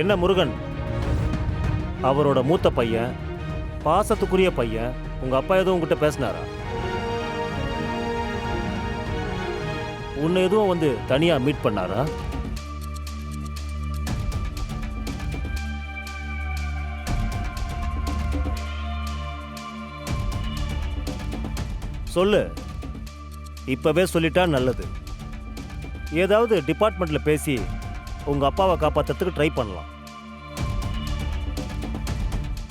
என்ன முருகன், அவரோட மூத்த பையன், பாசத்துக்குரிய பையன், உங்க அப்பா எதுவும் உங்ககிட்ட பேசினாரா? உன்னை எதுவும் வந்து தனியா மீட் பண்ணாரா? சொல்லு, இப்பவே சொல்லிட்டா நல்லது. ஏதாவது டிபார்ட்மெண்ட்ல பேசி உங்க அப்பாவை காப்பாத்துறதுக்கு ட்ரை பண்ணலாம்.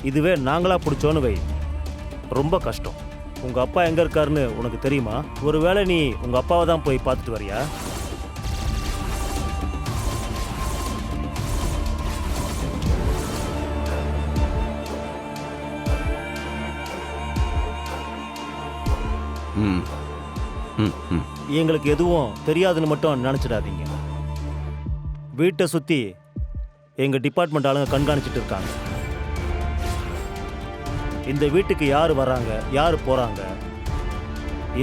இதுவே நாங்களா பிடிச்சோன்னு வை, ரொம்ப கஷ்டம். உங்க அப்பா எங்க இருக்காருன்னு உனக்கு தெரியுமா? ஒருவேளை நீ உங்க அப்பாவை தான் போய் பார்த்துட்டு வரியா? எங்களுக்கு எதுவும் தெரியாதுன்னு மட்டும் நினைச்சிடாதீங்க. வீட்டை சுத்தி எங்க டிபார்ட்மெண்ட் ஆளுங்க கண்காணிச்சிட்டு இருக்காங்க. இந்த வீட்டுக்கு யார் வராங்க, யார் போறாங்க,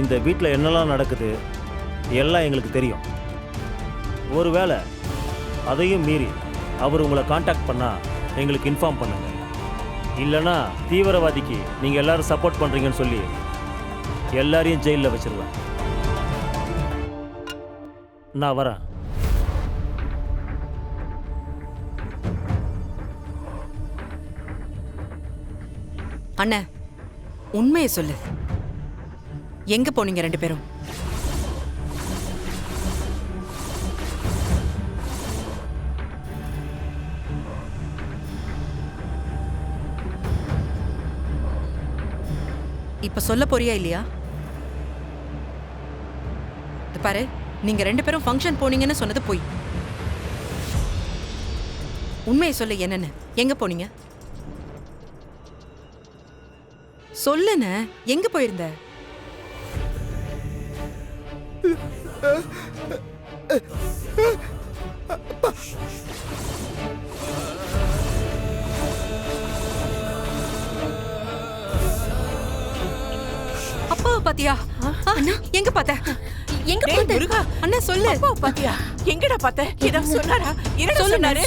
இந்த வீட்டில் என்னெல்லாம் நடக்குது எல்லாம் எங்களுக்கு தெரியும். ஒருவேளை அதையும் மீறி அவர் உங்களை காண்டாக்ட் பண்ணா எங்களுக்கு இன்ஃபார்ம் பண்ணுங்க. இல்லைன்னா தீவிரவாதிக்கு நீங்கள் எல்லாரும் சப்போர்ட் பண்ணுறீங்கன்னு சொல்லி எல்லாரையும் ஜெயிலில் வச்சிருவேன். நான் வரேன். அண்ணா, உண்மையை சொல்லு. எங்க போனீங்க ரெண்டு பேரும்? இப்ப சொல்ல போறியா இல்லையா? பாரு, நீங்க ரெண்டு பேரும் ஃபங்க்ஷன் போனீங்கன்னு சொன்னது போய். உண்மையை சொல்லு, என்னன்னு, எங்க போனீங்க? சொல்லுன, எங்க போயிருந்த? அப்பாவை பாத்தியா? அண்ணா, எங்க பாத்த? எங்க பாத்த? முருகா, அண்ணா சொல்லு. அப்பாவை பாத்தியா? எங்கடா பாத்த? ஏதாவது சொன்னாரா? என்ன சொன்னாரு?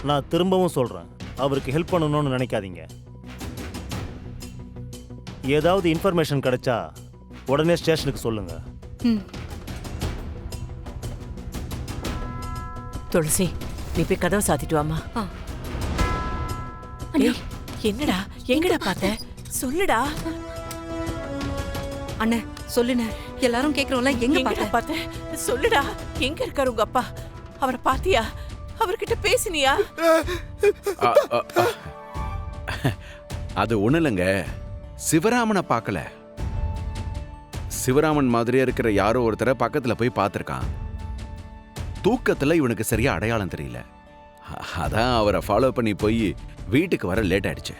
நான் திரும்பவும் சொல்றேன், அவருக்கு ஹெல்ப் பண்ணணும்னு நினைக்காதீங்க. ஏதாவது இன்ஃபர்மேஷன் கிடைச்சா உடனே ஸ்டேஷனுக்கு சொல்லுங்க. துளசி, நீ போய் கதவை சாத்திட்டு வாமா. என்னடா, எங்கடா பார்த்த? சொல்லுடா. அண்ணே சொல்லுண்ண, எல்லாரும் கேக்குறோம்ல, எங்க பார்த்த? சொல்லுடா, எங்க இருக்காரு உங்க அப்பா? அவரை பாத்தியா? அவர்கிட்ட பேசினியா? அது ஒண்ணு இல்லைங்க, சிவராமனை பார்க்கல. சிவராமன் மாதிரியே இருக்கிற யாரோ ஒருத்தரை பக்கத்துல போய் பார்த்திருக்கான். தூக்கத்துல இவனுக்கு சரியா அடையாளம் தெரியல. அதான் அவரை ஃபாலோ பண்ணி போய் வீட்டுக்கு வர லேட் ஆயிடுச்சு.